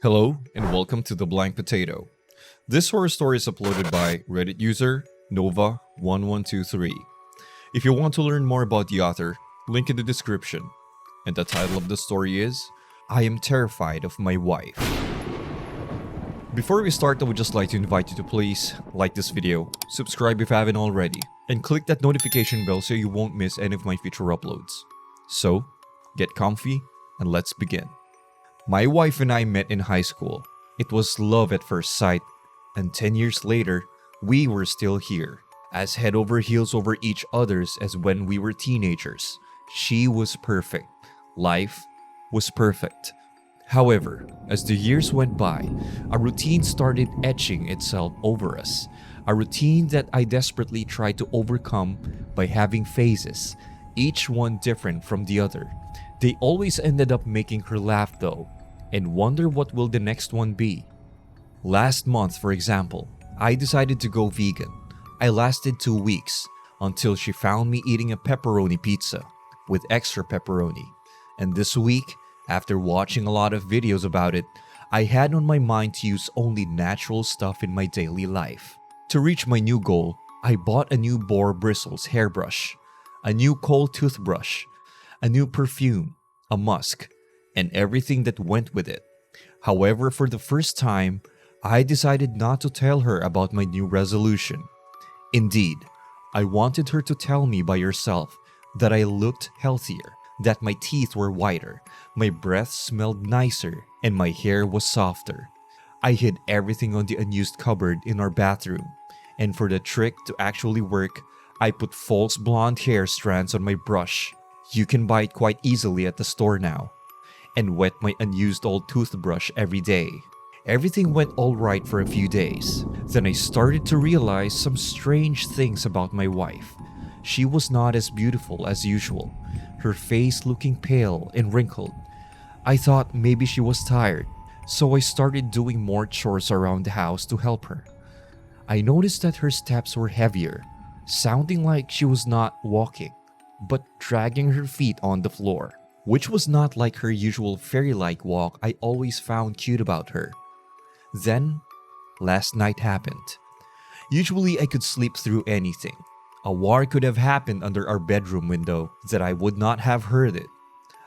Hello, and welcome to The Blank Potato. This horror story is uploaded by Reddit user Nova1123. If you want to learn more about the author, link in the description. And the title of the story is I Am Terrified of My Wife. Before we start, I would just like to invite you to please like this video, subscribe if you haven't already, and click that notification bell so you won't miss any of my future uploads. So, get comfy and let's begin. My wife and I met in high school. It was love at first sight, and 10 years later, we were still here, as head over heels over each other's as when we were teenagers. She was perfect. Life was perfect. However, as the years went by, a routine started etching itself over us. A routine that I desperately tried to overcome by having phases, each one different from the other. They always ended up making her laugh though, and wonder what will the next one be. Last month, for example, I decided to go vegan. I lasted 2 weeks until she found me eating a pepperoni pizza with extra pepperoni. And this week, after watching a lot of videos about it, I had on my mind to use only natural stuff in my daily life. To reach my new goal, I bought a new boar bristles hairbrush, a new kohl toothbrush, a new perfume, a musk, and everything that went with it. However, for the first time, I decided not to tell her about my new resolution. Indeed, I wanted her to tell me by herself that I looked healthier, that my teeth were whiter, my breath smelled nicer, and my hair was softer. I hid everything on the unused cupboard in our bathroom, and for the trick to actually work, I put false blonde hair strands on my brush. You can buy it quite easily at the store now. And wet my unused old toothbrush every day. Everything went alright for a few days. Then I started to realize some strange things about my wife. She was not as beautiful as usual, her face looking pale and wrinkled. I thought maybe she was tired, so I started doing more chores around the house to help her. I noticed that her steps were heavier, sounding like she was not walking, but dragging her feet on the floor, which was not like her usual fairy-like walk I always found cute about her. Then, last night happened. Usually I could sleep through anything. A war could have happened under our bedroom window that I would not have heard it.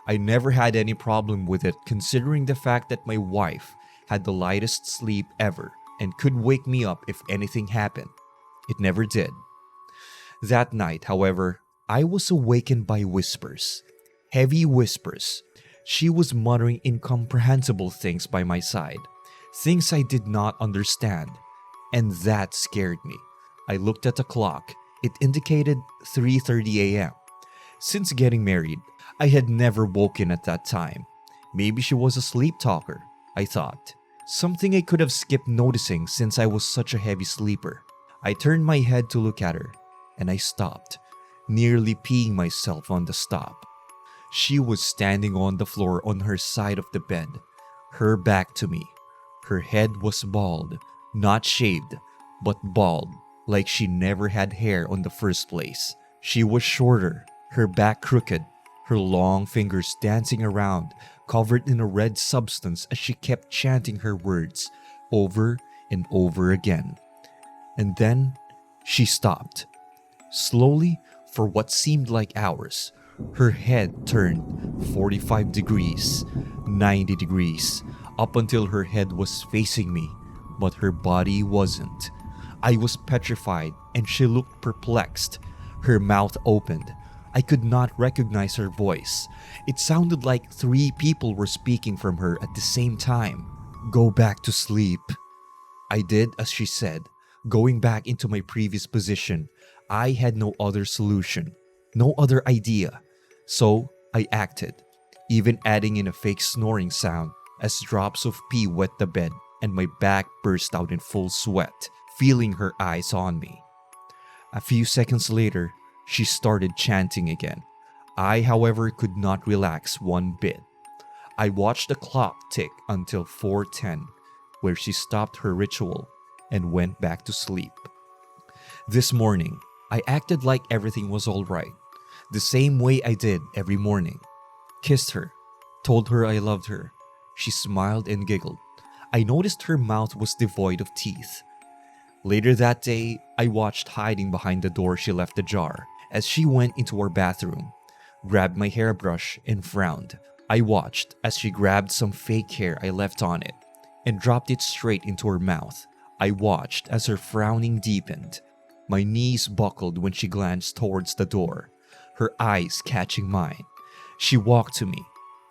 I never had any problem with it considering the fact that my wife had the lightest sleep ever and could wake me up if anything happened. It never did. That night, however, I was awakened by whispers. Heavy whispers. She was muttering incomprehensible things by my side. Things I did not understand. And that scared me. I looked at the clock. It indicated 3:30 a.m. Since getting married, I had never woken at that time. Maybe she was a sleep talker, I thought. Something I could have skipped noticing since I was such a heavy sleeper. I turned my head to look at her, and I stopped, nearly peeing myself on the stop. She was standing on the floor on her side of the bed, her back to me. Her head was bald, not shaved, but bald, like she never had hair on the first place. She was shorter, her back crooked, her long fingers dancing around, covered in a red substance as she kept chanting her words over and over again. And then she stopped. Slowly, for what seemed like hours, her head turned 45 degrees, 90 degrees, up until her head was facing me, but her body wasn't. I was petrified and she looked perplexed. Her mouth opened. I could not recognize her voice. It sounded like 3 people were speaking from her at the same time. Go back to sleep. I did as she said, going back into my previous position. I had no other solution, no other idea. So I acted, even adding in a fake snoring sound as drops of pee wet the bed and my back burst out in full sweat, feeling her eyes on me. A few seconds later, she started chanting again. I, however, could not relax one bit. I watched the clock tick until 4:10, where she stopped her ritual and went back to sleep. This morning, I acted like everything was alright, the same way I did every morning. Kissed her, told her I loved her. She smiled and giggled. I noticed her mouth was devoid of teeth. Later that day, I watched hiding behind the door she left ajar as she went into our bathroom, grabbed my hairbrush and frowned. I watched as she grabbed some fake hair I left on it and dropped it straight into her mouth. I watched as her frowning deepened. My knees buckled when she glanced towards the door, her eyes catching mine. She walked to me,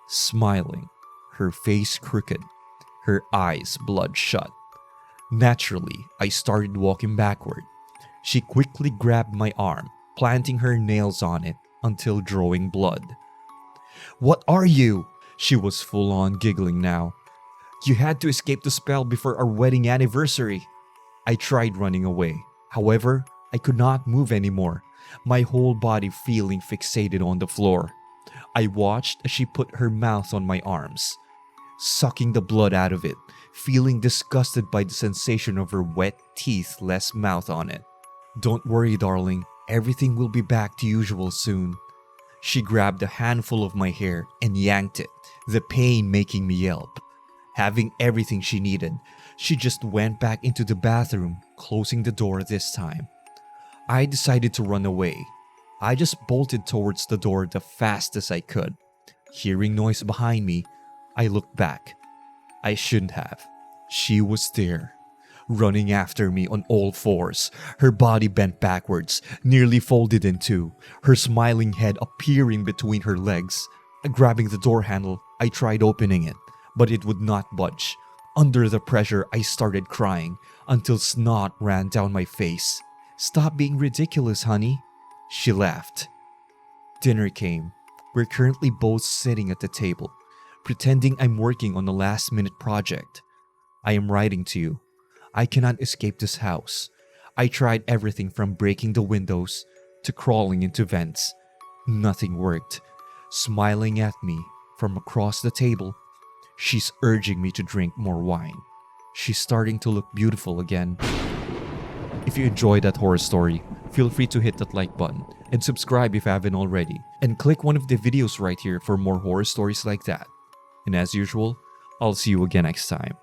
smiling, her face crooked, her eyes bloodshot. Naturally, I started walking backward. She quickly grabbed my arm, planting her nails on it until drawing blood. "What are you?" She was full on giggling now. "You had to escape the spell before our wedding anniversary." I tried running away. However, I could not move anymore, my whole body feeling fixated on the floor. I watched as she put her mouth on my arms, sucking the blood out of it, feeling disgusted by the sensation of her wet, teethless mouth on it. "Don't worry, darling. Everything will be back to usual soon." She grabbed a handful of my hair and yanked it, the pain making me yelp. Having everything she needed, she just went back into the bathroom, closing the door this time. I decided to run away. I just bolted towards the door the fastest I could. Hearing noise behind me, I looked back. I shouldn't have. She was there, running after me on all fours, her body bent backwards, nearly folded in two, her smiling head appearing between her legs. Grabbing the door handle, I tried opening it, but it would not budge. Under the pressure, I started crying until snot ran down my face. "Stop being ridiculous, honey." She laughed. Dinner came. We're currently both sitting at the table, pretending I'm working on a last-minute project. I am writing to you. I cannot escape this house. I tried everything from breaking the windows to crawling into vents. Nothing worked. Smiling at me from across the table, she's urging me to drink more wine. She's starting to look beautiful again. If you enjoyed that horror story, feel free to hit that like button and subscribe if you haven't already. And click one of the videos right here for more horror stories like that. And as usual, I'll see you again next time.